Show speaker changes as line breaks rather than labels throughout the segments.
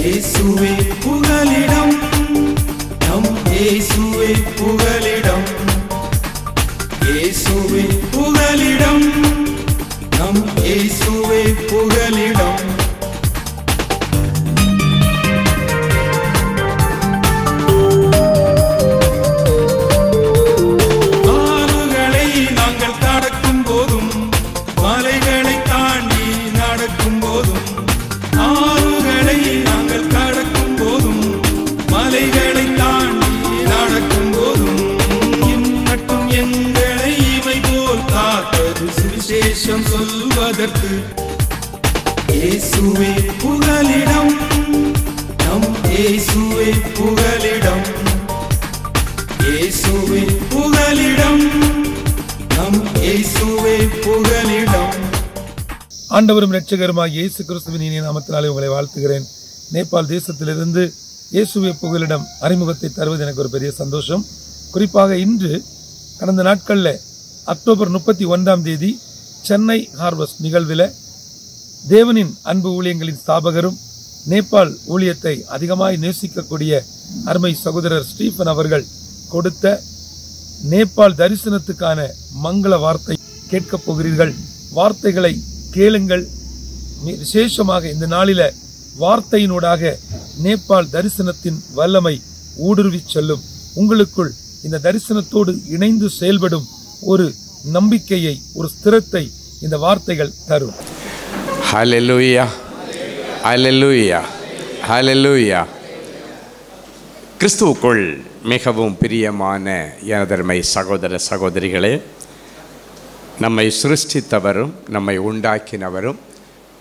இயேசுவே புகலிடம், நம் இயேசுவே புகலிடம். இயேசுவே புகலிடம், நம் இயேசுவே புகலிடம். ஆறுகளை நாங்கள் கடக்கும் போதும், மலைகளை தாண்டி நடக்கும் போதும், ஆறுகளை நாங்கள் கடக்கும் போதும், மலைகளை தாண்டி நடக்கும் போதும், இன்னட்டும் எங்களை இவை போல் காத்தது சுவிசேஷம் சொல்வதற்கு. இயேசுவே புகலிடம், நம் இயேசுவே புகலிடம். இயேசுவே புகலிடம், நம் இயேசுவே புகலிடம்.
ஆண்டவரும் இரட்சகருமாகிய இயேசு கிறிஸ்துவின் இனிய நாமத்தினாலே உங்களை வாழ்த்துகிறேன். நேபாள் தேசத்திலிருந்து இயேசுவே புகலிடம் அறிமுகத்தை தருவது எனக்கு ஒரு பெரிய சந்தோஷம். குறிப்பாக இன்று கடந்த நாட்களில் அக்டோபர் 31 சென்னை ஹார்வெஸ்ட் நிகழ்வில் தேவனின் அன்பு ஊழியங்களின் ஸ்தாபகரும் நேபாள் ஊழியத்தை அதிகமாய் நேசிக்கக்கூடிய அருமை சகோதரர் ஸ்டீபன் அவர்கள் கொடுத்த நேபாள் தரிசனத்துக்கான மங்கள வார்த்தை கேட்கப் போகிறீர்கள். வார்த்தைகளை கேளுங்கள். விசேஷமாக இந்த நாளில வார்த்தையினூடாக நேபாள் தரிசனத்தின் வல்லமை ஊடுருவி செல்லும். உங்களுக்குள் இந்த தரிசனத்தோடு இணைந்து செயல்படும் ஒரு நம்பிக்கையை, ஒரு ஸ்திரத்தை இந்த வார்த்தைகள் தரும்.
ஹல்லேலூயா, ஹல்லேலூயா, ஹல்லேலூயா. கிறிஸ்துவுக்குள் மிகவும் பிரியமான எனதருமை சகோதர சகோதரிகளே, நம்மை சிருஷ்டித்தவரும் நம்மை உண்டாக்கினவரும்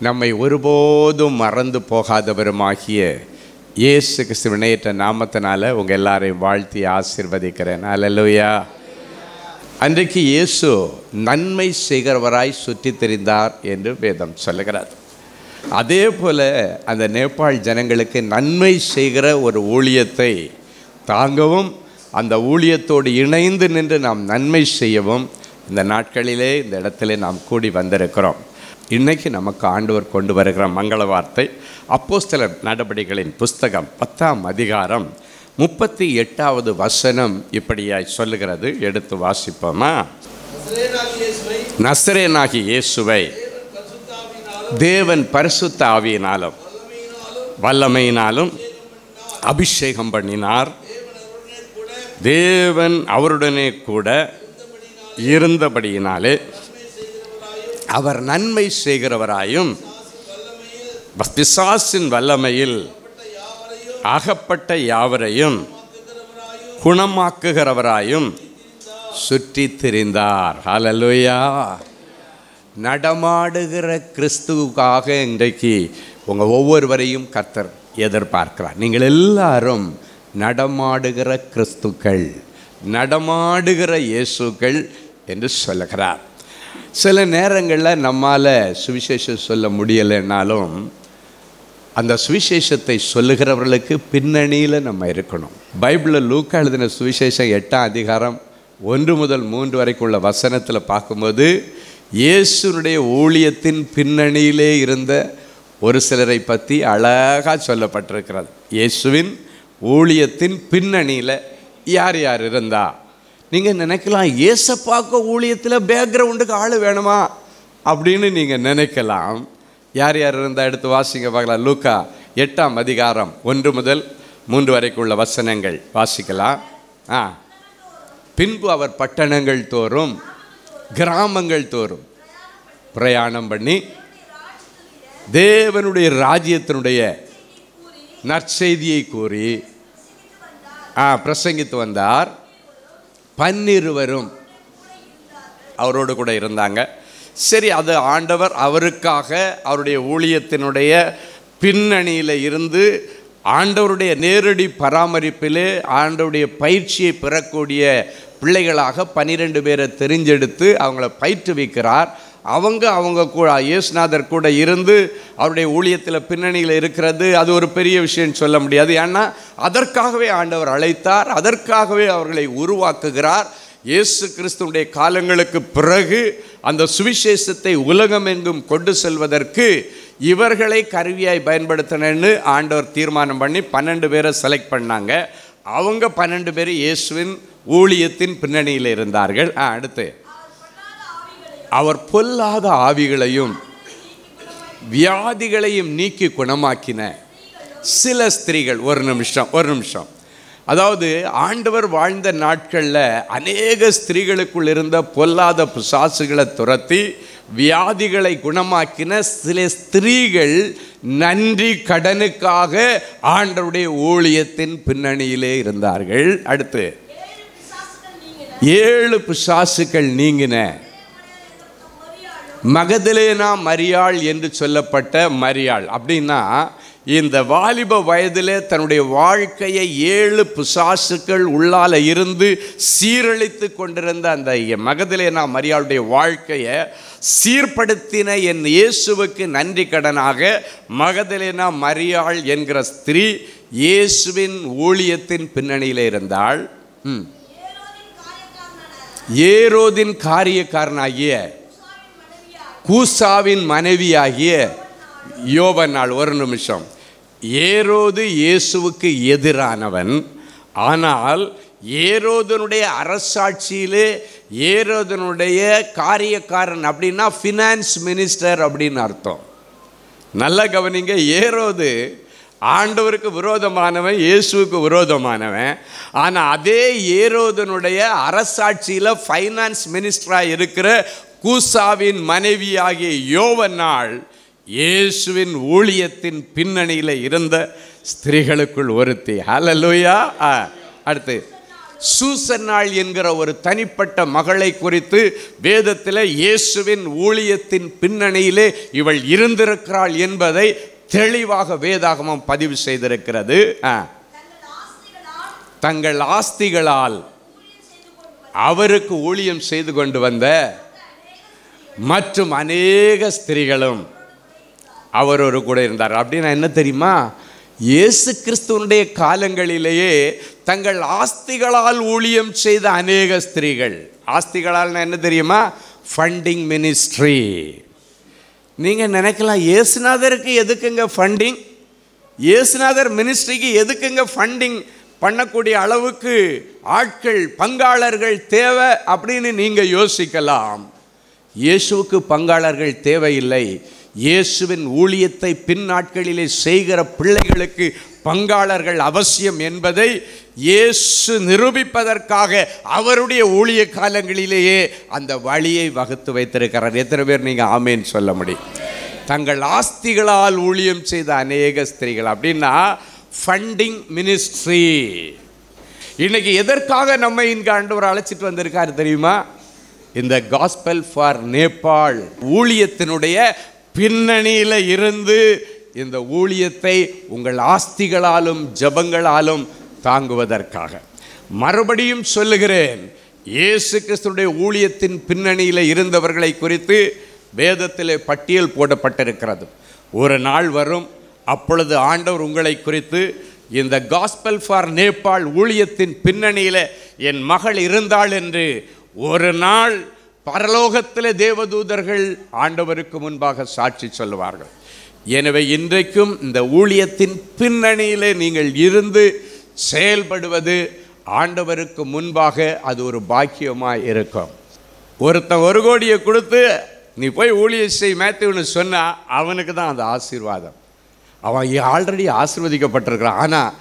நம்மை ஒருபோதும் மறந்து போகாதவருமாகிய இயேசு கிறிஸ்துவின் நேற்ற நாமத்தினால உங்கள் எல்லாரையும் வாழ்த்தி ஆசீர்வதிக்கிறேன். ஹல்லேலூயா. அன்றைக்கு இயேசு நன்மை செய்கிறவராய் சுற்றி திரிந்தார் என்று வேதம் சொல்லுகிறது. அதே போல் அந்த நேபாள் ஜனங்களுக்கு நன்மை செய்கிற ஒரு ஊழியத்தை தாங்கவும், அந்த ஊழியத்தோடு இணைந்து நின்று நாம் நன்மை செய்யவும் இந்த நாட்களிலே இந்த இடத்துல நாம் கூடி வந்திருக்கிறோம். இன்றைக்கி நமக்கு ஆண்டவர் கொண்டு வருகிற மங்கள வார்த்தை அப்போஸ்தலர் நடபடிகளின் புஸ்தகம் 10ஆம் அதிகாரம் 38வது வசனம் இப்படியாய் சொல்லுகிறது. எடுத்து வாசிப்போமா? நசரேனாகிய இயேசுவை தேவன் பரிசுத்த ஆவியினாலும் வல்லமையினாலும் அபிஷேகம் பண்ணினார். தேவன் அவருடனே கூட இருந்தபடியினாலே அவர் நன்மை செய்கிறவராயும் பிசாசின் வல்லமையில் அகப்பட்ட யாவரையும் குணமாக்குகிறவராயும் சுற்றி திரிந்தார். ஹல்லேலூயா. நடமாடுகிற கிறிஸ்துவுக்காக இன்றைக்கு உங்கள் ஒவ்வொருவரையும் கர்த்தர் எதிர்பார்க்கிறார். நீங்கள் எல்லாரும் நடமாடுகிற கிறிஸ்துக்கள், நடமாடுகிற இயேசுக்கள் என்று சொல்லுகிறார். சில நேரங்களில் நம்மால் சுவிசேஷம் சொல்ல முடியலைன்னாலும் அந்த சுவிசேஷத்தை சொல்லுகிறவர்களுக்கு பின்னணியில் நம்ம இருக்கணும். பைபிளில் லூக்கா எழுதின சுவிசேஷம் 8ஆம் அதிகாரம் 1 முதல் 3 வரைக்கும் உள்ள வசனத்தில் பார்க்கும்போது இயேசுனுடைய ஊழியத்தின் பின்னணியிலே இருந்த ஒரு சிலரை பற்றி அழகாக சொல்லப்பட்டிருக்கிறது. இயேசுவின் ஊழியத்தின் பின்னணியில் யார் யார் இருந்தா? நீங்கள் நினைக்கலாம், ஏசப்பாக்க ஊழியத்தில் பேக்ரவுண்டுக்கு ஆள் வேணுமா அப்படின்னு நீங்கள் நினைக்கலாம். யார் யார் இருந்தால் எடுத்து வாசிங்க பார்க்கலாம். லூக்கா 8ஆம் அதிகாரம் 1 முதல் 3 வரைக்கும் உள்ள வசனங்கள் வாசிக்கலாம். பின்பு அவர் பட்டணங்கள் தோறும் கிராமங்கள் தோறும் பிரயாணம் பண்ணி தேவனுடைய ராஜ்யத்தினுடைய நற்செய்தியை கூறி பிரசங்கித்து வந்தார். 12 அவரோடு கூட இருந்தாங்க. சரி, அது ஆண்டவர் அவருக்காக அவருடைய ஊழியத்தினுடைய பின்னணியில் இருந்து ஆண்டவருடைய நேரடி பராமரிப்பிலே ஆண்டவருடைய பயிற்சியை பெறக்கூடிய பிள்ளைகளாக 12 பேரை தெரிஞ்செடுத்து அவங்கள பயிற்றுவிக்கிறார். அவங்க கூட இயேசுநாதர் கூட இருந்து அவருடைய ஊழியத்தில் பின்னணியில் இருக்கிறது அது ஒரு பெரிய விஷயம் சொல்ல முடியாது. ஏன்னா அதற்காகவே ஆண்டவர் அழைத்தார், அதற்காகவே அவர்களை உருவாக்குகிறார். இயேசு கிறிஸ்துவுடைய காலங்களுக்கு பிறகு அந்த சுவிசேஷத்தை உலகமெங்கும் கொண்டு செல்வதற்கு இவர்களை கருவியாய் பயன்படுத்தினேன்னு ஆண்டவர் தீர்மானம் பண்ணி 12 பேரை செலக்ட் பண்ணாங்க. அவங்க 12 பேர் இயேசுவின் ஊழியத்தின் பின்னணியில் இருந்தார்கள். அடுத்து அவர் பொல்லாத ஆவிகளையும் வியாதிகளையும் நீக்கி குணமாக்கின சில ஸ்திரீகள். ஒரு நிமிஷம். அதாவது ஆண்டவர் வாழ்ந்த நாட்களில் அநேக ஸ்திரீகளுக்குள் இருந்த பொல்லாத பிசாசுகளை துரத்தி வியாதிகளை குணமாக்கின சில ஸ்திரீகள் நன்றி கடனுக்காக ஆண்டவருடைய ஊழியத்தின் பின்னணியிலே இருந்தார்கள். அடுத்து 7 பிசாசுகள் நீங்கின மகதலேனா மரியாள் என்று சொல்லப்பட்ட மரியாள். அப்படின்னா இந்த வாலிப வயதிலே தன்னுடைய வாழ்க்கையை 7 பிசாசுகள் உள்ளால இருந்து சீரழித்து கொண்டிருந்த அந்த மகதலேனா மரியாளுடைய வாழ்க்கையை சீர்படுத்தின என் இயேசுவுக்கு நன்றி கடனாக மகதலேனா மரியாள் என்கிற ஸ்திரீ இயேசுவின் ஊழியத்தின் பின்னணியில் இருந்தாள். ஏரோதின் காரியக்காரனாகிய கூசாவின் மனைவியாகிய யோவன்னாள். ஒரு நிமிஷம். ஏரோது இயேசுவுக்கு எதிரானவன். ஆனால் ஏரோதனுடைய அரசாட்சியிலே ஏரோதனுடைய காரியக்காரன் அப்படின்னா ஃபினான்ஸ் மினிஸ்டர் அப்படின்னு அர்த்தம். நல்ல கவனிங்க. ஏரோது ஆண்டவருக்கு விரோதமானவன், இயேசுவுக்கு விரோதமானவன். ஆனால் அதே ஏரோதனுடைய அரசாட்சியில் ஃபைனான்ஸ் மினிஸ்டராக இருக்கிற கூசாவின் மனைவியாகிய யோவன்னாள் இயேசுவின் ஊழியத்தின் பின்னணியில் இருந்த ஸ்திரீகளுக்குள் ஒருத்தி. ஹல்லேலூயா. அடுத்து சூசன்னாள் என்கிற ஒரு தனிப்பட்ட மகளை குறித்து வேதத்தில் இயேசுவின் ஊழியத்தின் பின்னணியிலே இவள் இருந்திருக்கிறாள் என்பதை தெளிவாக வேதாகமம் பதிவு செய்திருக்கிறது. தங்கள் ஆஸ்திகளால் அவருக்கு ஊழியம் செய்து கொண்டு வந்த மற்றும் அநேக ஸ்திரீகளும் அவரோடு கூட இருந்தார். அப்படின்னா என்ன தெரியுமா? இயேசு கிறிஸ்துவனுடைய காலங்களிலேயே தங்கள் ஆஸ்திகளால் ஊழியம் செய்த அநேக ஸ்திரீகள். ஆஸ்திகளால் என்ன தெரியுமா? Funding ministry. நீங்கள் நினைக்கலாம், இயேசுநாதருக்கு எதுக்குங்க ஃபண்டிங்? இயேசுநாதர் மினிஸ்ட்ரிக்கு எதுக்குங்க ஃபண்டிங் பண்ணக்கூடிய அளவுக்கு ஆட்கள் பங்காளர்கள் தேவை அப்படின்னு நீங்கள் யோசிக்கலாம். இயேசுவுக்கு பங்காளர்கள் தேவையில்லை. இயேசுவின் ஊழியத்தை பின் நாட்களிலே செய்கிற பிள்ளைகளுக்கு பங்காளர்கள் அவசியம் என்பதை இயேசு நிரூபிப்பதற்காக அவருடைய ஊழிய காலங்களிலேயே அந்த வழியை வகுத்து வைத்திருக்கிறார். எத்தனை பேர் நீங்கள் ஆமேன் சொல்ல முடியும்? தங்கள் ஆஸ்திகளால் ஊழியம் செய்த அநேக ஸ்திரீகள். அப்படின்னா ஃபண்டிங் மினிஸ்ட்ரி. இன்னைக்கு எதற்காக நம்ம இங்கே ஆண்டவர் அழைச்சிட்டு வந்திருக்காரு தெரியுமா? இந்த காஸ்பல் ஃபார் நேபாள் ஊழியத்தினுடைய பின்னணியில் இருந்து இந்த ஊழியத்தை உங்கள் ஆஸ்திகளாலும் ஜபங்களாலும் தாங்குவதற்காக. மறுபடியும் சொல்லுகிறேன், இயேசு கிறிஸ்துடைய ஊழியத்தின் பின்னணியில் இருந்தவர்களை குறித்து வேதத்திலே பட்டியல் போடப்பட்டிருக்கிறது. ஒரு நாள் வரும், அப்பொழுது ஆண்டவர் உங்களை குறித்து இந்த காஸ்பல் ஃபார் நேபாள் ஊழியத்தின் பின்னணியில் என் மகள் இருந்தாள் என்று ஒரு நாள் பரலோகத்திலே தேவதூதர்கள் ஆண்டவருக்கு முன்பாக சாட்சி சொல்லுவார்கள். எனவே இன்றைக்கும் இந்த ஊழியத்தின் பின்னணியிலே நீங்கள் இருந்து செயல்படுவது ஆண்டவருக்கு முன்பாக அது ஒரு பாக்கியமாக இருக்கும். ஒருத்தன் 1 கோடியை கொடுத்து நீ போய் ஊழியம் செய் மேத்யூன்னு சொன்னால் அவனுக்கு தான் அந்த ஆசீர்வாதம். அவன் ஆல்ரெடி ஆசீர்வதிக்கப்பட்டிருக்கிறான். ஆனால்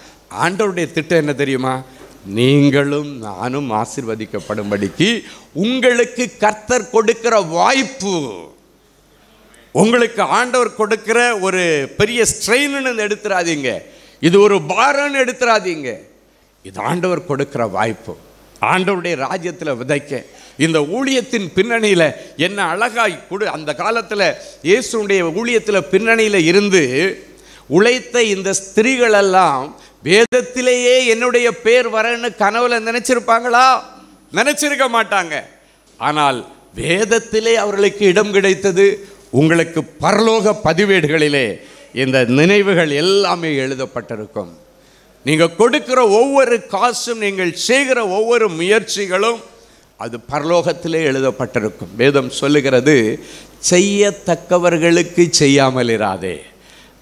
ஆண்டவருடைய திட்டம் என்ன தெரியுமா? நீங்களும் நானும் ஆசீர்வதிக்கப்படும்படிக்கு உங்களுக்கு கர்த்தர் கொடுக்கிற வாய்ப்பு, உங்களுக்கு ஆண்டவர் கொடுக்கிற ஒரு பெரிய ஸ்ட்ரெயின்னு எடுத்துறாதீங்க, இது ஒரு பாரம்னு எடுத்துறாதீங்க. இது ஆண்டவர் கொடுக்கிற வாய்ப்பு. ஆண்டவருடைய ராஜ்யத்தில் விதைக்க இந்த ஊழியத்தின் பின்னணியில் என்ன அழகாய் கொடு. அந்த காலத்தில் இயேசுடைய ஊழியத்தில் பின்னணியில் இருந்து உழைத்த இந்த ஸ்திரீகளெல்லாம் வேதத்திலேயே என்னுடைய பேர் வரன்னு கனவுல நினைச்சிருப்பாங்களா? நினைச்சிருக்க மாட்டாங்க. ஆனால் வேதத்திலே அவர்களுக்கு இடம் கிடைத்தது. உங்களுக்கு பரலோக பதிவேடுகளிலே இந்த நினைவுகள் எல்லாமே எழுதப்பட்டிருக்கும். நீங்கள் கொடுக்கிற ஒவ்வொரு காசும், நீங்கள் செய்கிற ஒவ்வொரு முயற்சிகளும் அது பரலோகத்திலே எழுதப்பட்டிருக்கும். வேதம் சொல்லுகிறது, செய்யத்தக்கவர்களுக்கு செய்யாமல் இராதே.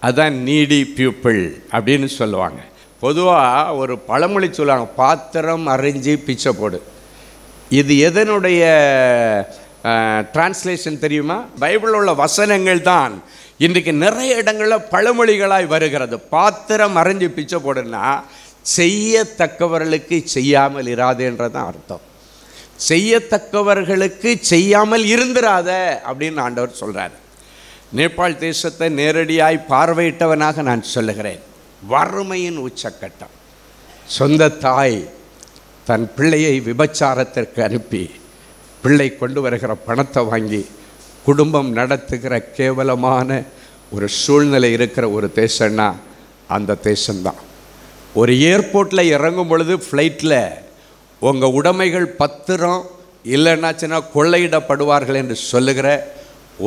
அதான் நீடி பீப்புள் அப்படின்னு சொல்லுவாங்க. பொதுவாக ஒரு பழமொழி சொல்லுவாங்க, பாத்திரம் அறிஞ்சு பிச்சை போடு. இது எதனுடைய டிரான்ஸ்லேஷன் தெரியுமா? பைபிளில் உள்ள வசனங்கள் தான் இன்றைக்கு நிறைய இடங்களில் பழமொழிகளாய் வருகிறது. பாத்திரம் அறிஞ்சு பிச்சை போடுன்னா செய்யத்தக்கவர்களுக்கு செய்யாமல் இராதேன்றதான் அர்த்தம். செய்யத்தக்கவர்களுக்கு செய்யாமல் இருந்திராத அப்படின்னு ஆண்டவர் சொல்கிறார். நேபாள் தேசத்தை நேரடியாய் பார்வையிட்டவனாக நான் சொல்லுகிறேன். வறுமையின் உச்சக்கட்டம். சொந்த தாய் தன் பிள்ளையை விபச்சாரத்திற்கு அனுப்பி பிள்ளை கொண்டு வருகிற பணத்தை வாங்கி குடும்பம் நடத்துகிற கேவலமான ஒரு சூழ்நிலை இருக்கிற ஒரு தேசம்னா அந்த தேசம்தான். ஒரு ஏர்போர்ட்டில் இறங்கும் பொழுது ஃப்ளைட்டில் உங்கள் உடைமைகள் பத்திரம் இல்லைன்னாச்சுன்னா கொள்ளையிடப்படுவார்கள் என்று சொல்லுகிற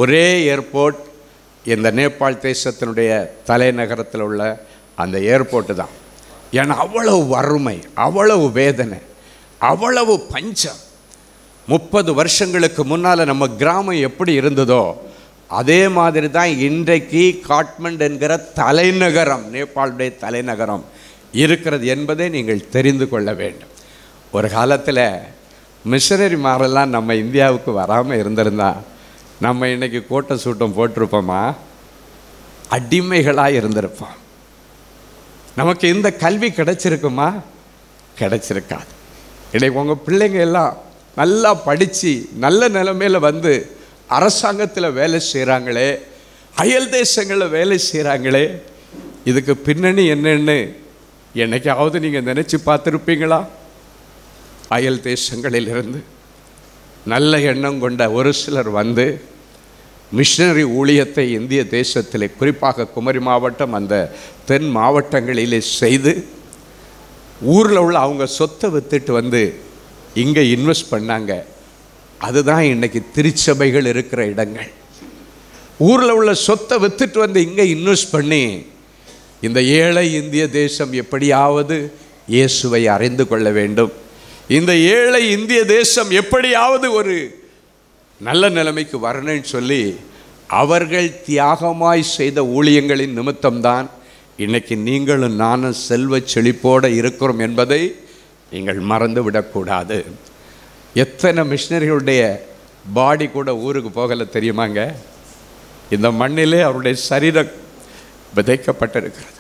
ஒரே ஏர்போர்ட் இந்த நேபாள் தேசத்தினுடைய தலைநகரத்தில் உள்ள அந்த ஏர்போர்ட்டு தான். ஏன்னா அவ்வளவு வறுமை, அவ்வளவு வேதனை, அவ்வளவு பஞ்சம். 30 வருஷங்களுக்கு முன்னால் நம்ம கிராமம் எப்படி இருந்ததோ அதே மாதிரி தான் இன்றைக்கு காட்மண்ட் என்கிற தலைநகரம், நேபாளுடைய தலைநகரம் இருக்கிறது என்பதை நீங்கள் தெரிந்து கொள்ள வேண்டும். ஒரு காலத்தில் மிஷனரிமாரெல்லாம் நம்ம இந்தியாவுக்கு வராமல் இருந்திருந்தா நம்ம இன்றைக்கி கோட்டை சூட்டம் போட்டிருப்போமா? அடிமைகளாக இருந்திருப்போம். நமக்கு இந்த கல்வி கிடைச்சிருக்குமா? கிடைச்சிருக்காது. இன்றைக்கு உங்கள் பிள்ளைங்க எல்லாம் நல்லா படித்து நல்ல நிலைமையில் வந்து அரசாங்கத்தில் வேலை செய்கிறாங்களே, அயல் தேசங்களில் வேலை செய்கிறாங்களே, இதுக்கு பின்னணி என்னன்னு என்னைக்காவது நீங்கள் நினச்சி பார்த்துருப்பீங்களா? அயல் தேசங்களிலிருந்து நல்ல எண்ணம் கொண்ட ஒரு சிலர் வந்து மிஷனரி ஊழியத்தை இந்திய தேசத்திலே, குறிப்பாக குமரி மாவட்டம் அந்த தென் மாவட்டங்களிலே செய்து ஊரில் உள்ள அவங்க சொத்தை விற்றுட்டு வந்து இங்கே இன்வெஸ்ட் பண்ணாங்க. அதுதான் இன்றைக்கி திருச்சபைகள் இருக்கிற இடங்கள். ஊரில் உள்ள சொத்தை விற்றுட்டு வந்து இங்கே இன்வெஸ்ட் பண்ணி இந்த ஏழை இந்திய தேசம் எப்படியாவது இயேசுவை அறிந்து கொள்ள வேண்டும், இந்த ஏழை இந்திய தேசம் எப்படியாவது ஒரு நல்ல நிலைமைக்கு வரணும்னு சொல்லி அவர்கள் தியாகமாய் செய்த ஊழியங்களின் நிமித்தம்தான் இன்றைக்கி நீங்களும் நானும் செல்வ செழிப்போடு இருக்கிறோம் என்பதை நீங்கள் மறந்து விடக்கூடாது. எத்தனை மிஷனரிகளுடைய பாடி கூட ஊருக்கு போகலை தெரியுமாங்க? இந்த மண்ணிலே அவருடைய சரீரம் விதைக்கப்பட்டிருக்கிறது.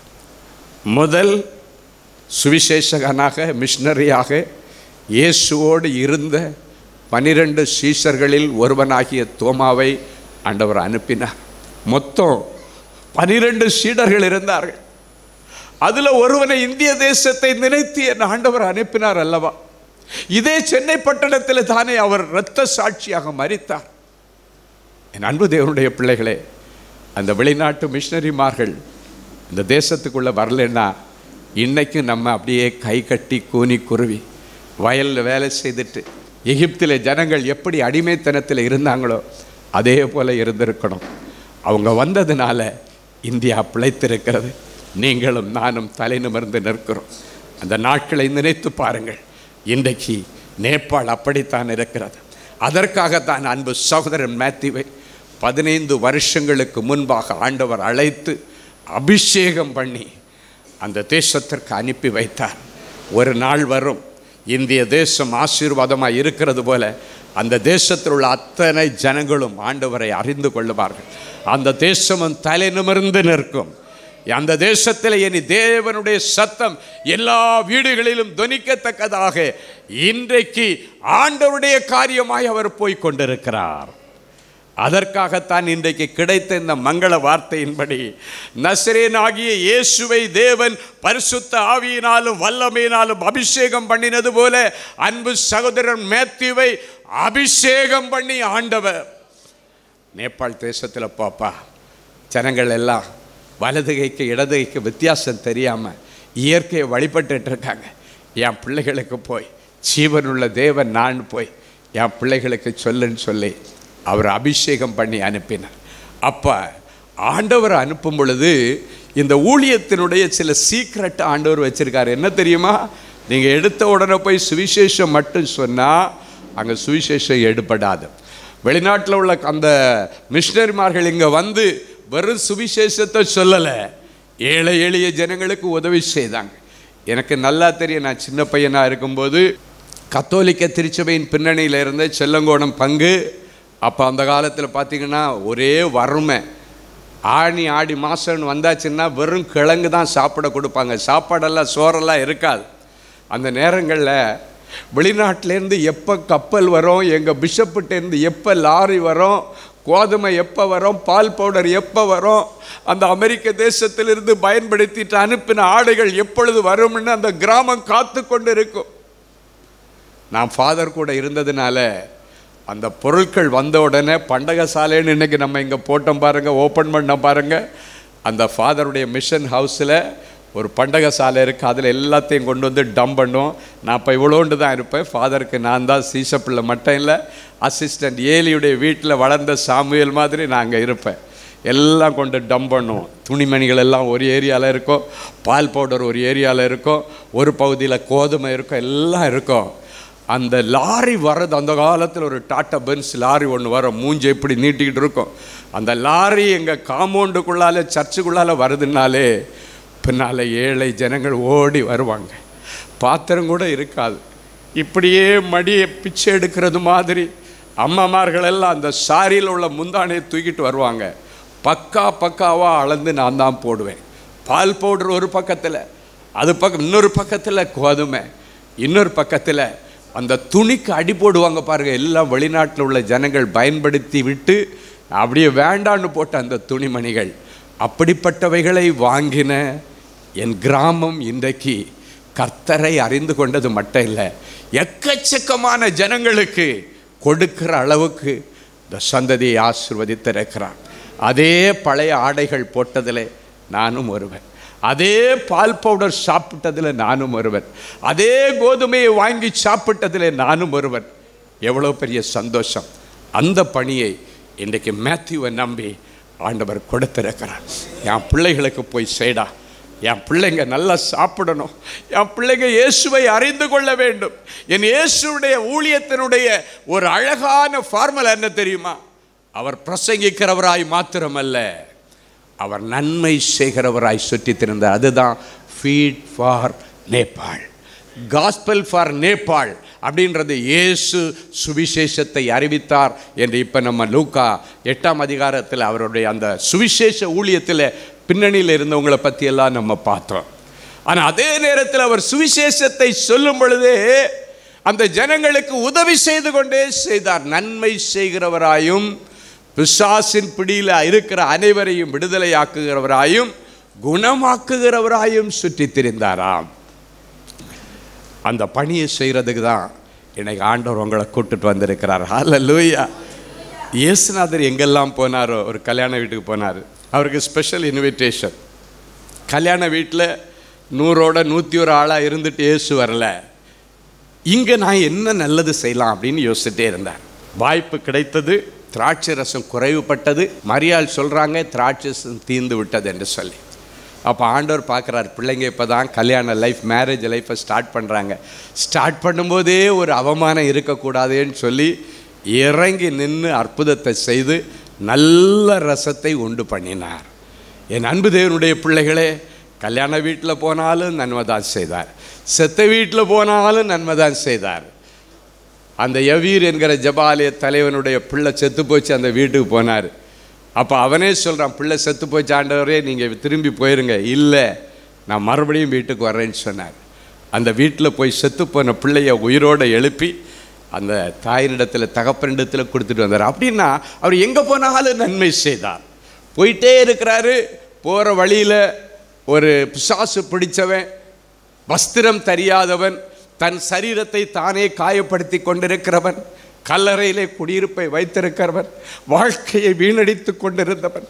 முதல் சுவிசேஷகனாக மிஷனரியாக இயேசுவோடு இருந்த 12 சீஷர்களில் ஒருவனாகிய தோமாவை ஆண்டவர் அனுப்பினார். மொத்தம் 12 சீடர்கள் இருந்தார்கள். அதில் ஒருவனை இந்திய தேசத்தை நினைத்து என் ஆண்டவர் அனுப்பினார் அல்லவா? இதே சென்னை பட்டணத்தில் தானே அவர் இரத்த சாட்சியாக மரித்தார். என் அன்பு தேவனுடைய பிள்ளைகளே, அந்த வெளிநாட்டு மிஷனரிமார்கள் இந்த தேசத்துக்குள்ளே வரலன்னா இன்னைக்கு நம்ம அப்படியே கை கட்டி கூனி குருவி வயலில் வேலை செய்துட்டு எகிப்தில் ஜனங்கள் எப்படி அடிமைத்தனத்தில் இருந்தாங்களோ அதே போல் இருந்திருக்கணும். அவங்க வந்ததுனால இந்தியா பிழைத்திருக்கிறது. நீங்களும் நானும் தலை நிமிர்ந்து நிற்கிறோம். அந்த நாட்களை நினைத்து பாருங்கள். இன்றைக்கு நேபாள் அப்படித்தான் இருக்கிறது. அதற்காகத்தான் அன்பு சகோதரன் மேத்யூவை 15 வருஷங்களுக்கு முன்பாக ஆண்டவர் அழைத்து அபிஷேகம் பண்ணி அந்த தேசத்திற்கு அனுப்பி வைத்தார். ஒரு நாள் வரும், இந்திய தேசம் ஆசீர்வாதமாக இருக்கிறது போல அந்த தேசத்தில் உள்ள அத்தனை ஜனங்களும் ஆண்டவரை அறிந்து கொள்ளுவார்கள். அந்த தேசமும் தலை நிமிர்ந்து நிற்கும். அந்த தேசத்தில் இனி தேவனுடைய சத்தம் எல்லா வீடுகளிலும் தொனிக்கத்தக்கதாக இன்றைக்கு ஆண்டவருடைய காரியமாய் அவர் போய் கொண்டிருக்கிறார். அதற்காகத்தான் இன்றைக்கு கிடைத்த இந்த மங்கள வார்த்தையின்படி நசரேனாகிய இயேசுவை தேவன் பரிசுத்த ஆவியினாலும் வல்லமையினாலும் அபிஷேகம் பண்ணினது போல அன்பு சகோதரன் மேத்யூவை அபிஷேகம் பண்ணி ஆண்டவர் நேபாள் தேசத்தில் பாப்பா ஜனங்கள் எல்லாம் வலது கைக்கு இடது கைக்கு வித்தியாசம் தெரியாமல் இயற்கையை வழிபட்டு இருக்காங்க. என் பிள்ளைகளுக்கு போய் ஜீவனுள்ள தேவன் நான் போய் என் பிள்ளைகளுக்கு சொல்லுன்னு சொல்லி அவர் அபிஷேகம் பண்ணி அனுப்பினார். அப்போ ஆண்டவர் அனுப்பும் பொழுது இந்த ஊழியத்தினுடைய சில சீக்ரெட் ஆண்டவர் வச்சுருக்காரு. என்ன தெரியுமா? நீங்கள் எடுத்த உடனே போய் சுவிசேஷம் மட்டும் சொன்னால் அங்கே சுவிசேஷம் எடுபடாது. வெளிநாட்டில் உள்ள அந்த மிஷனரிமார்கள் இங்கே வந்து வெறும் சுவிசேஷத்தை சொல்லலை, ஏழை எளிய ஜனங்களுக்கு உதவி செய்தாங்க. எனக்கு நல்லா தெரியும், நான் சின்ன பையனாக இருக்கும்போது கத்தோலிக்க திருச்சபையின் பின்னணியில் இருந்த செல்லங்கோணம் பங்கு. அப்போ அந்த காலத்தில் பார்த்திங்கன்னா ஒரே வறுமை. ஆடி மாதம்னு வந்தாச்சுன்னா வெறும் கிழங்கு தான் சாப்பிட கொடுப்பாங்க, சாப்பாடெல்லாம் சோறெல்லாம் இருக்காது. அந்த நேரங்களில் வெளிநாட்டிலேருந்து எப்போ கப்பல் வரும், எங்கள் பிஷப்புட்டேருந்து எப்போ லாரி வரும், கோதுமை எப்போ வரும், பால் பவுடர் எப்போ வரும், அந்த அமெரிக்க தேசத்திலிருந்து பயன்படுத்திட்டு அனுப்பின ஆடைகள் எப்பொழுது வரும்னு அந்த கிராமம் காத்து கொண்டு இருக்கும். நான் ஃபாதர் கூட இருந்ததுனால அந்த பொருட்கள் வந்த உடனே பண்டக சாலைன்னு இன்றைக்கி நம்ம இங்கே போட்டோம் பாருங்கள், ஓப்பன் பண்ண பாருங்கள். அந்த ஃபாதருடைய மிஷன் ஹவுஸில் ஒரு பண்டக சாலை இருக்குது, அதில் எல்லாத்தையும் கொண்டு வந்து டம்ப் பண்ணுவோம். நான் இப்போ இவ்வளோண்டு தான் இருப்பேன். ஃபாதருக்கு நான் தான் சீசப்பிள்ளை மட்டும் இல்லை, அசிஸ்டண்ட் ஏலியுடைய வீட்டில் வளர்ந்த சாமுவேல் மாதிரி நான் அங்கே இருப்பேன். எல்லாம் கொண்டு டம்ப் பண்ணுவோம். துணிமணிகள் எல்லாம் ஒரு ஏரியாவில் இருக்கும், பால் பவுடர் ஒரு ஏரியாவில் இருக்கும், ஒரு பகுதியில் கோதுமை இருக்கும், எல்லாம் இருக்கும். அந்த லாரி வர்றது, அந்த காலத்தில் ஒரு டாட்டா பென்ஸ் லாரி ஒன்று வரும், மூஞ்சி எப்படி நீட்டிக்கிட்டு இருக்கும். அந்த லாரி எங்கள் காம்பவுண்டுக்குள்ளால் சர்ச்சுக்குள்ளால் வருதுனாலே பின்னால் ஏழை ஜனங்கள் ஓடி வருவாங்க. பாத்திரம் கூட இருக்காது, இப்படியே மடியை பிச்சை எடுக்கிறது மாதிரி அம்மாமார்கள் எல்லாம் அந்த சாரியில் உள்ள முந்தானையை தூக்கிட்டு வருவாங்க. பக்காவாக அளந்து நான் தான் போடுவேன். பால் பவுடர் ஒரு பக்கத்தில், அது பக்கம் இன்னொரு பக்கத்தில் கோதுமை, இன்னொரு பக்கத்தில் அந்த துணிக்கு அடி போடுவாங்க பாருங்கள். எல்லாம் வெளிநாட்டில் உள்ள ஜனங்கள் பயன்படுத்தி விட்டு அப்படியே வேண்டான்னு போட்ட அந்த துணிமணிகள். அப்படிப்பட்டவைகளை வாங்கின என் கிராமம் இன்றைக்கு கர்த்தரை அறிந்து கொண்டது மட்டும் இல்லை, எக்கச்சக்கமான ஜனங்களுக்கு கொடுக்கிற அளவுக்கு இந்த சந்ததியை ஆசீர்வதித்திருக்கிறான். அதே பழைய ஆடைகள் போட்டதில் நானும் ஒருவன், அதே பால் பவுடர் சாப்பிட்டதில் நானும் ஒருவன், அதே கோதுமையை வாங்கி சாப்பிட்டதில் நானும் ஒருவன். எவ்வளோ பெரிய சந்தோஷம்! அந்த பணியை இன்றைக்கு மேத்யூவை நம்பி ஆண்டவர் கொடுத்திருக்கிறார். என் பிள்ளைகளுக்கு போய் செய்டா, என் பிள்ளைங்க நல்லா சாப்பிடணும், என் பிள்ளைங்க இயேசுவை அறிந்து கொள்ள வேண்டும். என் இயேசுடைய ஊழியத்தினுடைய ஒரு அழகான ஃபார்முலா என்ன தெரியுமா? அவர் பிரசங்கிக்கிறவராய் மாத்திரமல்ல, அவர் நன்மை செய்கிறவராய் சுற்றி திரிந்தார். அதுதான் feed for Nepal, gospel for Nepal அப்படின்றது. இயேசு சுவிசேஷத்தை அறிவித்தார் என்று இப்போ நம்ம லூக்கா 8ஆம் அதிகாரத்தில் அவருடைய அந்த சுவிசேஷ ஊழியத்தில் பின்னணியில் இருந்தவங்களை பற்றியெல்லாம் நம்ம பார்த்தோம். ஆனால் அதே நேரத்தில் அவர் சுவிசேஷத்தை சொல்லும் பொழுதே அந்த ஜனங்களுக்கு உதவி செய்து கொண்டே செய்தார். நன்மை செய்கிறவராயும் பிசாசின் பிடியில் இருக்கிற அனைவரையும் விடுதலையாக்குகிறவராயும் குணமாக்குகிறவராயும் சுற்றி திரிந்தாராம். அந்த பணியை செய்கிறதுக்கு தான் இன்னைக்கு ஆண்டவர் உங்களை கூப்பிட்டு வந்திருக்கிறார். ஹல்லேலூயா! இயேசுநாதர் எங்கெல்லாம் போனாரோ, ஒரு கல்யாண வீட்டுக்கு போனார், அவருக்கு ஸ்பெஷல் இன்விடேஷன். கல்யாண வீட்டில் 100 101 ஆளாக இருந்துட்டு இயேசு வரல. இங்கே நான் என்ன நல்லது செய்யலாம் அப்படின்னு யோசிச்சுட்டே இருந்தார். வாய்ப்பு கிடைத்தது. திராட்சை ரசம் குறைவுபட்டது. மரியாள் சொல்கிறாங்க திராட்சை ரசம் தீர்ந்து விட்டது என்று சொல்லி. அப்போ ஆண்டவர் பார்க்குறார், பிள்ளைங்க இப்போ தான் கல்யாண லைஃப், மேரேஜ் லைஃப்பை ஸ்டார்ட் பண்ணுறாங்க. ஸ்டார்ட் பண்ணும்போதே ஒரு அவமானம் இருக்கக்கூடாதுன்னு சொல்லி இறங்கி நின்று அற்புதத்தை செய்து நல்ல ரசத்தை உண்டு பண்ணினார். என் அன்பு தேவனுடைய பிள்ளைகளே, கல்யாண வீட்டில் போனாலும் நன்மை தான் செய்தார், செத்த வீட்டில் போனாலும் நன்மை தான் செய்தார். அந்த யவீர் என்கிற ஜபாலய தலைவனுடைய பிள்ளை செத்து போச்சு, அந்த வீட்டுக்கு போனார். அப்போ அவனே சொல்கிறான், பிள்ளை செத்து போச்சு ஆண்டவரே, நீங்கள் திரும்பி போயிருங்க. இல்லை, நான் மறுபடியும் வீட்டுக்கு வர்றேன்னு சொன்னார். அந்த வீட்டில் போய் செத்து போன பிள்ளைய உயிரோடு எழுப்பி அந்த தாயினிடத்தில் தகப்பனிடத்தில் கொடுத்துட்டு வந்தார். அப்படின்னா அவர் எங்கே போனாலும் நன்மை செய்தார். போயிட்டே இருக்கிறாரு. போகிற வழியில் ஒரு பிசாசு பிடித்தவன், வஸ்திரம் தெரியாதவன், தன் சரீரத்தை தானே காயப்படுத்தி கொண்டிருக்கிறவன், கல்லறையிலே குடியிருப்பை வைத்திருக்கிறவன், வாழ்க்கையை வீணடித்து கொண்டிருந்தவன்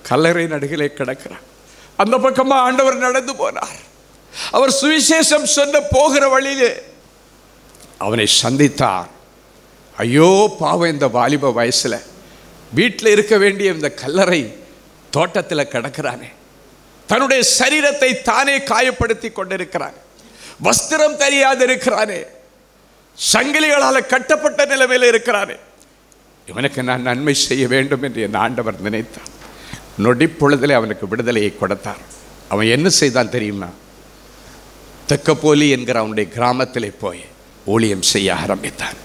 கல்லறை நடுகிலே கிடக்கிறான். அந்த பக்கமாக ஆண்டவர் நடந்து போனார். அவர் சுவிசேஷம் சொன்ன போகிற வழியிலே அவனை சந்தித்தார். ஐயோ பாவம், இந்த வாலிப வயசில் வீட்டில் இருக்க வேண்டிய இந்த கல்லறை தோட்டத்தில் கிடக்கிறானே, தன்னுடைய சரீரத்தை தானே காயப்படுத்தி கொண்டிருக்கிறான், வஸ்திரம் தெரியாது இருக்கிறானே. சங்கிலிகளால் கட்டப்பட்ட நிலைமையில் இருக்கிறாரு. இவனுக்கு நான் நன்மை செய்ய வேண்டும் என்று என் ஆண்டவர் நினைத்தார். நொடி பொழுதிலே அவனுக்கு விடுதலையை கொடுத்தார். அவன் என்ன செய்தான் தெரியுமா? தெக்கப்போலி என்கிற அவனுடைய கிராமத்திலே போய் ஊழியம் செய்ய ஆரம்பித்தான்.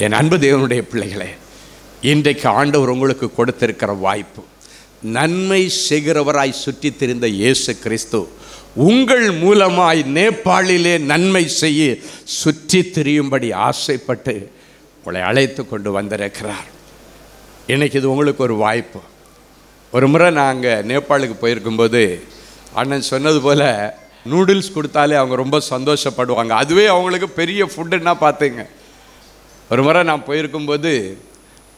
என் அன்பு தேவனுடைய பிள்ளைகளே, இன்றைக்கு ஆண்டவர் உங்களுக்கு கொடுத்திருக்கிற வாய்ப்பு, நன்மை செய்கிறவராய் சுற்றி திரிந்த இயேசு கிறிஸ்து உங்கள் மூலமாய் நேபாளிலே நன்மை செய்ய சுற்றி திரியும்படி ஆசைப்பட்டு உங்களை அழைத்து கொண்டு வந்திருக்கிறார். இன்னைக்கு இது உங்களுக்கு ஒரு வாய்ப்பு. ஒரு முறை நாங்கள் நேபாளுக்கு போயிருக்கும்போது அண்ணன் சொன்னது போல் நூடுல்ஸ் கொடுத்தாலே அவங்க ரொம்ப சந்தோஷப்படுவாங்க. அதுவே அவங்களுக்கு பெரிய ஃபுட்டுன்னா பார்த்துங்க. ஒரு முறை நான் போயிருக்கும்போது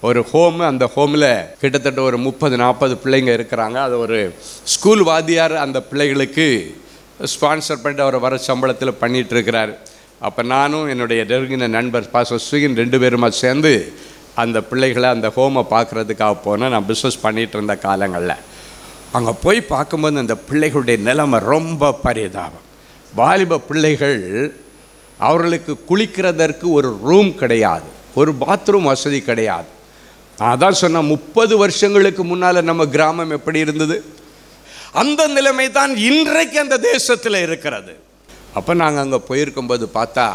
ஒரு ஹோமு, அந்த ஹோமில் கிட்டத்தட்ட ஒரு 30-40 பிள்ளைங்க இருக்கிறாங்க. அது ஒரு ஸ்கூல் வாத்தியார் அந்த பிள்ளைகளுக்கு ஸ்பான்சர் பண்ணிட்டு அவர் வர சம்பளத்தில் பண்ணிகிட்ருக்கிறார். அப்போ நானும் என்னுடைய நெருங்கின நண்பர் பாஸ்டர் சுகின் 2 பேருமா சேர்ந்து அந்த பிள்ளைகளை அந்த ஹோமை பார்க்குறதுக்காக போனால் நான் பிஸ்னஸ் பண்ணிகிட்டு இருந்த காலங்களில் அங்கே போய் பார்க்கும்போது அந்த பிள்ளைகளுடைய நிலைமை ரொம்ப பரிதாபம். வாலிப பிள்ளைகள், அவர்களுக்கு குளிக்கிறதற்கு ஒரு ரூம் கிடையாது, ஒரு பாத்ரூம் வசதி கிடையாது. நான் தான் சொன்னேன், 30 வருஷங்களுக்கு முன்னால் நம்ம கிராமம் எப்படி இருந்தது, அந்த நிலைமை தான் இன்றைக்கு அந்த தேசத்தில் இருக்கிறது. அப்போ நாங்கள் அங்கே போயிருக்கும்போது பார்த்தா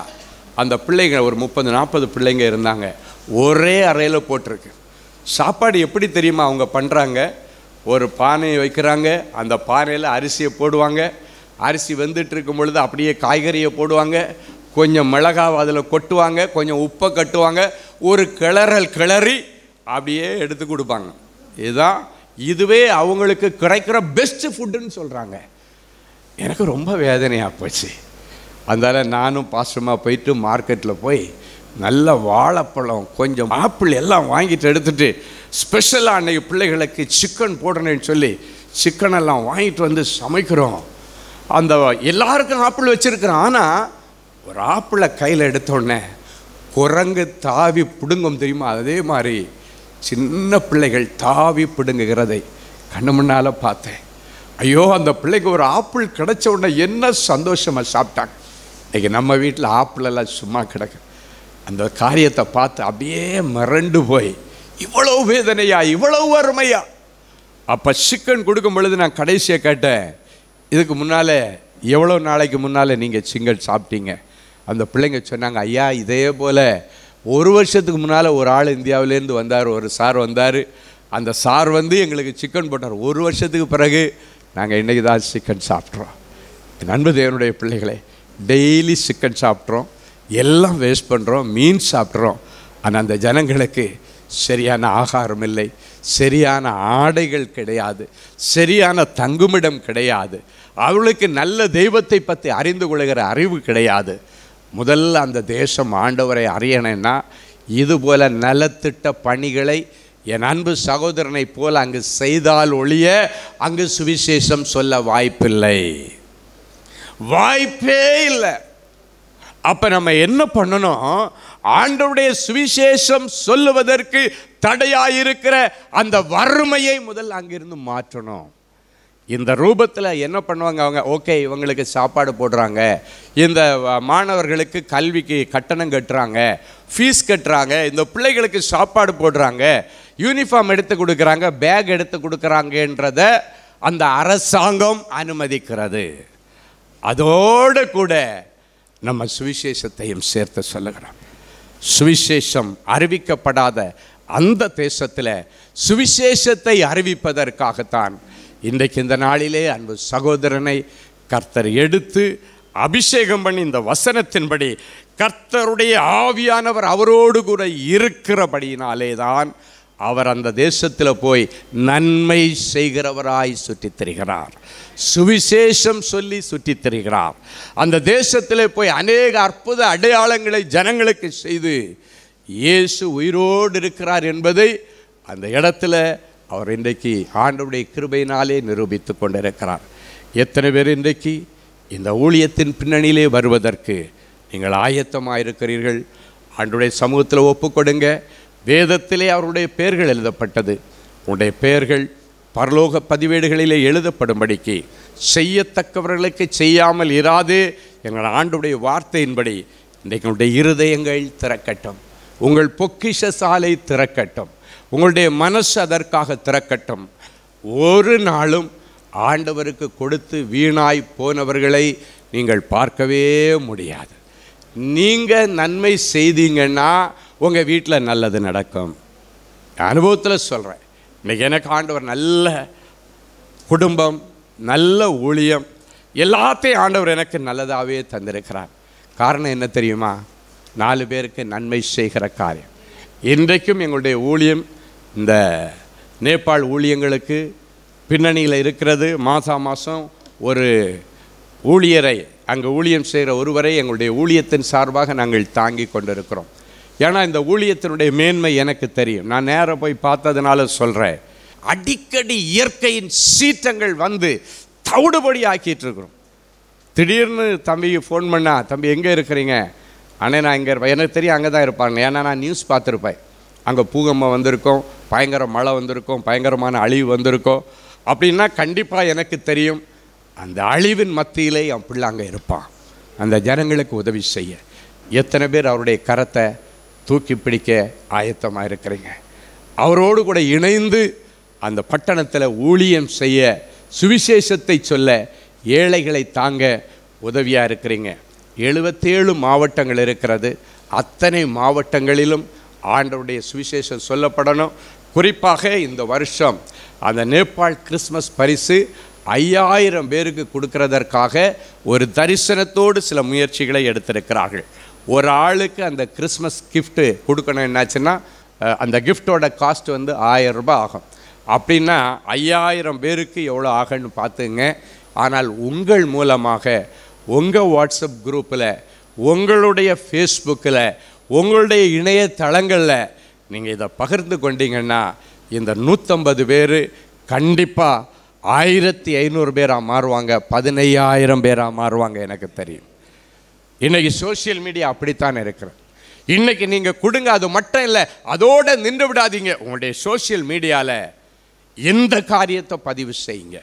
அந்த பிள்ளைங்க ஒரு 30-40 பிள்ளைங்க இருந்தாங்க. ஒரே அறையில் போட்டிருக்கு. சாப்பாடு எப்படி தெரியுமா அவங்க பண்ணுறாங்க? ஒரு பானையை வைக்கிறாங்க, அந்த பானையில் அரிசியை போடுவாங்க, அரிசி வெந்துட்டு இருக்கும் பொழுது அப்படியே காய்கறியை போடுவாங்க, கொஞ்சம் மிளகாவை அதில் கொட்டுவாங்க, கொஞ்சம் உப்பை கட்டுவாங்க, ஒரு கிளறி அப்படியே எடுத்து கொடுப்பாங்க. இதுவே அவங்களுக்கு கிடைக்கிற பெஸ்ட்டு ஃபுட்டுன்னு சொல்கிறாங்க. எனக்கு ரொம்ப வேதனையாக போச்சு. அதனால் நானும் பாஸ்டமாக போயிட்டு மார்க்கெட்டில் போய் நல்ல வாழைப்பழம், கொஞ்சம் ஆப்பிள் எல்லாம் வாங்கிட்டு எடுத்துகிட்டு ஸ்பெஷலாக அன்றைக்கி பிள்ளைகளுக்கு சிக்கன் போடணுன்னு சொல்லி சிக்கனெல்லாம் வாங்கிட்டு வந்து சமைக்கிறோம். அந்த எல்லாருக்கும் ஆப்பிள் வச்சுருக்கிறோம். ஆனால் ஒரு ஆப்பிளை கையில் எடுத்தோடனே குரங்கு தாவி பிடுங்கும் தெரியுமா, அதே மாதிரி சின்ன பிள்ளைகள் தாவி பிடுங்குகிறதை கண்ணு முன்னால் பார்த்தேன். ஐயோ, அந்த பிள்ளைக்கு ஒரு ஆப்பிள் கிடைச்ச உடனே என்ன சந்தோஷமாக சாப்பிட்டாங்க. இன்றைக்கி நம்ம வீட்டில் ஆப்பிளெல்லாம் சும்மா கிடக்கு. அந்த காரியத்தை பார்த்து அப்படியே மிரண்டு போய், இவ்வளவு வேதனையா, இவ்வளவு வறுமையா. அப்போ சிக்கன் கொடுக்கும் பொழுது நான் கடைசியாக கேட்டேன், இதுக்கு முன்னால் எவ்வளோ நாளைக்கு முன்னால் நீங்கள் சிக்கன் சாப்பிட்டீங்க? அந்த பிள்ளைங்க சொன்னாங்க, ஐயா இதே போல் 1 வருஷத்துக்கு முன்னால் ஒரு ஆள் இந்தியாவிலேருந்து வந்தார், ஒரு சார் வந்தார். அந்த சார் வந்து எங்களுக்கு சிக்கன் போட்டார். 1 வருஷத்துக்கு பிறகு நாங்கள் இன்றைக்கி தான் சிக்கன் சாப்பிட்றோம். என் அன்பு தேவனுடைய பிள்ளைகளே, டெய்லி சிக்கன் சாப்பிட்றோம், எல்லாம் வேஸ்ட் பண்ணுறோம், மீன் சாப்பிட்றோம். ஆனால் அந்த ஜனங்களுக்கு சரியான ஆகாரம் இல்லை, சரியான ஆடைகள் கிடையாது, சரியான தங்குமிடம் கிடையாது, அவளுக்கு நல்ல தெய்வத்தை பற்றி அறிந்து கொள்கிற அறிவு கிடையாது. முதல்ல அந்த தேசம் ஆண்டவரை அறியணும்னா இதுபோல் நலத்திட்ட பணிகளை என் அன்பு சகோதரனை போல் அங்கு செய்தால் ஒழிய அங்கு சுவிசேஷம் சொல்ல வாய்ப்பில்லை, வாய்ப்பே இல்லை. அப்போ நம்ம என்ன பண்ணணும்? ஆண்டவருடைய சுவிசேஷம் சொல்லுவதற்கு தடையாயிருக்கிற அந்த வறுமையை முதல்ல அங்கிருந்து மாற்றணும். இந்த ரூபத்தில் என்ன பண்ணுவாங்க அவங்க? ஓகே, இவங்களுக்கு சாப்பாடு போடுறாங்க, இந்த மாணவர்களுக்கு கல்விக்கு கட்டணம் கட்டுறாங்க, ஃபீஸ் கட்டுறாங்க, இந்த பிள்ளைகளுக்கு சாப்பாடு போடுறாங்க, யூனிஃபார்ம் எடுத்து கொடுக்குறாங்க, பேக் எடுத்து கொடுக்குறாங்கன்றத அந்த அரசாங்கம் அனுமதிக்கிறது. அதோடு கூட நம்ம சுவிசேஷத்தையும் சேர்த்து சொல்லுகிறோம். சுவிசேஷம் அறிவிக்கப்படாத அந்த தேசத்தில் சுவிசேஷத்தை அறிவிப்பதற்காகத்தான் இன்றைக்கு இந்த நாளிலே அன்பு சகோதரனை கர்த்தர் எடுத்து அபிஷேகம் பண்ணி, இந்த வசனத்தின்படி கர்த்தருடைய ஆவியானவர் அவரோடு கூட இருக்கிறபடியினாலே தான் அவர் அந்த தேசத்தில் போய் நன்மை செய்கிறவராய் சுற்றித் திரிகிறார், சுவிசேஷம் சொல்லி சுற்றித் திரிகிறார். அந்த தேசத்தில் போய் அநேக அற்புத அடையாளங்களை ஜனங்களுக்கு செய்து இயேசு உயிரோடு இருக்கிறார் என்பதை அந்த இடத்துல அவர் இன்றைக்கு ஆண்டவருடைய கிருபையினாலே நிரூபித்து கொண்டிருக்கிறார். எத்தனை பேர் இன்றைக்கு இந்த ஊழியத்தின் பின்னணியிலே வருவதற்கு நீங்கள் ஆயத்தமாக இருக்கிறீர்கள்? ஆண்டவருடைய சமூகத்தில் ஒப்புக்கொடுங்க. வேதத்திலே அவருடைய பெயர்கள் எழுதப்பட்டது. உங்களுடைய பெயர்கள் பரலோக பதிவேடுகளிலே எழுதப்படும்படிக்கு செய்யத்தக்கவர்களுக்கு செய்யாமல் இராது எங்கள் ஆண்டவருடைய வார்த்தையின்படி இன்றைக்கு உங்களுடைய இருதயங்கள் திறக்கட்டும், உங்கள் பொக்கிஷ சாலை திறக்கட்டும், உங்களுடைய மனசு அதற்காக திறக்கட்டும். ஒரு நாளும் ஆண்டவருக்கு கொடுத்து வீணாய் போனவர்களை நீங்கள் பார்க்கவே முடியாது. நீங்கள் நன்மை செய்தீங்கன்னா உங்கள் வீட்டில் நல்லது நடக்கும். அனுபவத்தில் சொல்கிறேன். இன்றைக்கி எனக்கு ஆண்டவர் நல்ல குடும்பம், நல்ல ஊழியம், எல்லாத்தையும் ஆண்டவர் எனக்கு நல்லதாகவே தந்திருக்கிறார். காரணம் என்ன தெரியுமா? 4 பேருக்கு நன்மை செய்கிற காரியம். இன்றைக்கும் எங்களுடைய ஊழியம் இந்த நேபாள் ஊழியங்களுக்கு பின்னணியில் இருக்கிறது. மாதம் ஒரு ஊழியரை, அங்கே ஊழியம் செய்கிற ஒருவரை எங்களுடைய ஊழியத்தின் சார்பாக நாங்கள் தாங்கி கொண்டிருக்கிறோம். ஏன்னா இந்த ஊழியத்தினுடைய மேன்மை எனக்கு தெரியும். நான் நேராக போய் பார்த்ததுனால சொல்கிறேன். அடிக்கடி இயற்கையின் சீற்றங்கள் வந்து தவிடுபடி ஆக்கிட்டு இருக்கிறோம். திடீர்னு தம்பிக்கு ஃபோன் பண்ணா, தம்பி எங்கே இருக்கிறீங்க? அண்ணே நான் இங்கே இருப்பேன். எனக்கு தெரியும் அங்கே தான் இருப்பாங்க. ஏன்னா நான் நியூஸ் பார்த்துருப்பேன். அங்கே பூகம்பம் வந்திருக்கோம், பயங்கர மழை வந்திருக்கும், பயங்கரமான அழிவு வந்திருக்கோம். அப்படின்னா கண்டிப்பாக எனக்கு தெரியும் அந்த அழிவின் மத்தியிலே என் பிள்ளை அங்கே இருப்பான், அந்த ஜனங்களுக்கு உதவி செய்ய. எத்தனை பேர் அவருடைய கரத்தை தூக்கி பிடிக்க ஆயத்தமாக இருக்கிறீங்க? அவரோடு கூட இணைந்து அந்த பட்டணத்தில் ஊழியம் செய்ய, சுவிசேஷத்தை சொல்ல, ஏழைகளை தாங்க உதவியாக இருக்கிறீங்க. 77 மாவட்டங்கள் இருக்கிறது. அத்தனை மாவட்டங்களிலும் ஆண்டவருடைய சுவிசேஷம் சொல்லப்படணும். குறிப்பாக இந்த வருஷம் அந்த நேபாள் கிறிஸ்மஸ் பரிசு 5000 பேருக்கு கொடுக்கறதற்காக ஒரு தரிசனத்தோடு சில முயற்சிகளை எடுத்திருக்கிறார்கள். ஒரு ஆளுக்கு அந்த கிறிஸ்மஸ் கிஃப்ட்டு கொடுக்கணும். என்னாச்சுன்னா அந்த கிஃப்டோட காஸ்ட் வந்து 1000 ரூபாய் ஆகும். அப்படின்னா 5000 பேருக்கு எவ்வளோ ஆகுன்னு பார்த்துங்க. ஆனால் உங்கள் மூலமாக உங்கள் வாட்ஸ்அப் குரூப்பில், உங்களுடைய ஃபேஸ்புக்கில், உங்களுடைய இணையதளங்களில் நீங்கள் இதை பகிர்ந்து கொண்டீங்கன்னா இந்த 150 பேர் கண்டிப்பாக 1500 பேராக மாறுவாங்க, 15000 பேராக மாறுவாங்க. எனக்கு தெரியும். இன்றைக்கி சோஷியல் மீடியா அப்படித்தான் இருக்கிறது. இன்றைக்கி நீங்கள் கொடுங்க, அது மட்டும் இல்லை, அதோடு நின்று விடாதீங்க. உங்களுடைய சோஷியல் மீடியாவில் எந்த காரியத்தை பதிவு செய்யுங்க.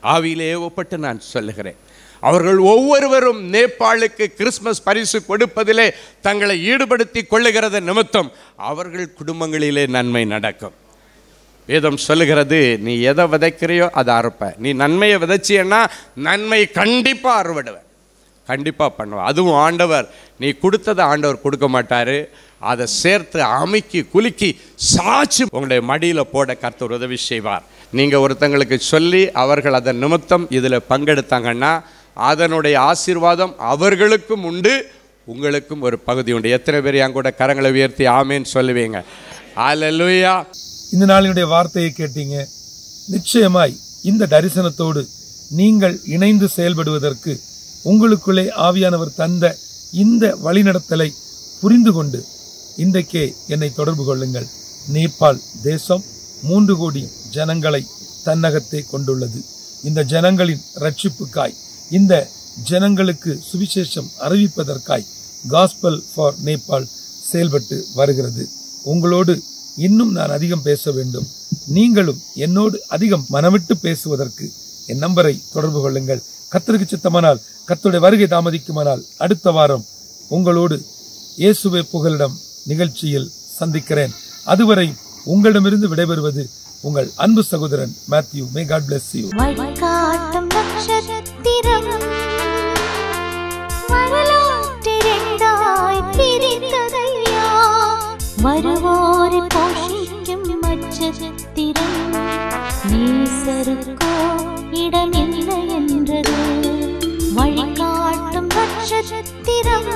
ஆவியிலே ஏவப்பட்டு நான் சொல்லுகிறேன், அவர்கள் ஒவ்வொருவரும் நேபாளுக்கு கிறிஸ்மஸ் பரிசு கொடுப்பதிலே தங்களை ஈடுபடுத்தி கொள்ளுகிறது நிமித்தம் அவர்கள் குடும்பங்களிலே நன்மை நடக்கும். வேதம் சொல்லுகிறது, நீ எதை விதைக்கிறையோ அதை அறுப்ப. நீ நன்மையை விதைச்சியன்னா நன்மை கண்டிப்பாக அறுவடுவ, கண்டிப்பாக பண்ணுவேன். அதுவும் ஆண்டவர், நீ கொடுத்ததை ஆண்டவர் கொடுக்க மாட்டார், அதை சேர்த்து அமுக்கி குலுக்கி சாட்சி உங்களுடைய மடியில் போட கர்த்தர் உதவி செய்வார். நீங்கள் ஒருத்தங்களுக்கு சொல்லி அவர்கள் அதன் நிமித்தம் இதில் பங்கெடுத்தாங்கன்னா அதனுடைய ஆசீர்வாதம் அவர்களுக்கும் உண்டு, உங்களுக்கும் ஒரு பகுதி உண்டு. எத்தனை பேர் என் கூட கரங்களை உயர்த்தி ஆமேன்னு சொல்லுவீங்க? அல்லேலூயா.
இந்த நாளினுடைய வார்த்தையை கேட்டீங்க. நிச்சயமாய் இந்த தரிசனத்தோடு நீங்கள் இணைந்து செயல்படுவதற்கு உங்களுக்குள்ளே ஆவியானவர் தந்த இந்த வழிநடத்தலை புரிந்து கொண்டு இன்றைக்கே என்னை தொடர்பு கொள்ளுங்கள். நேபாள் தேசம் 3 கோடி ஜனங்களை தன்னகத்தே கொண்டுள்ளது. இந்த ஜனங்களின் ரட்சிப்புக்காய், இந்த ஜனங்களுக்கு சுவிசேஷம் அறிவிப்பதற்காய் காஸ்பல் ஃபார் நேபாள் செயல்பட்டு வருகிறது. உங்களோடு இன்னும் நான் அதிகம் பேச வேண்டும். நீங்களும் என்னோடு அதிகம் மனமிட்டு பேசுவதற்கு என் நம்பரை தொடர்பு கொள்ளுங்கள். கர்த்தருக்கு சித்தமானால், கர்த்தருடைய வருகை தாமதிக்குமானால் அடுத்த வாரம் உங்களோடு இயேசுவே புகலிடம் நிகழ்ச்சியில் சந்திக்கிறேன். அதுவரை உங்களிடமிருந்து விடைபெறுவது உங்கள் அன்பு சகோதரன் Matthew. May God bless you.
வழிகாட்டும் நட்சத்திரம் வரலாற்றிரண்டாய் பிரிந்ததையா, வருவோரை போஷிக்கும் நட்சத்திரம் நேசருக்கோ இடமில்லை என்றது. வழிகாட்டும் நட்சத்திரம்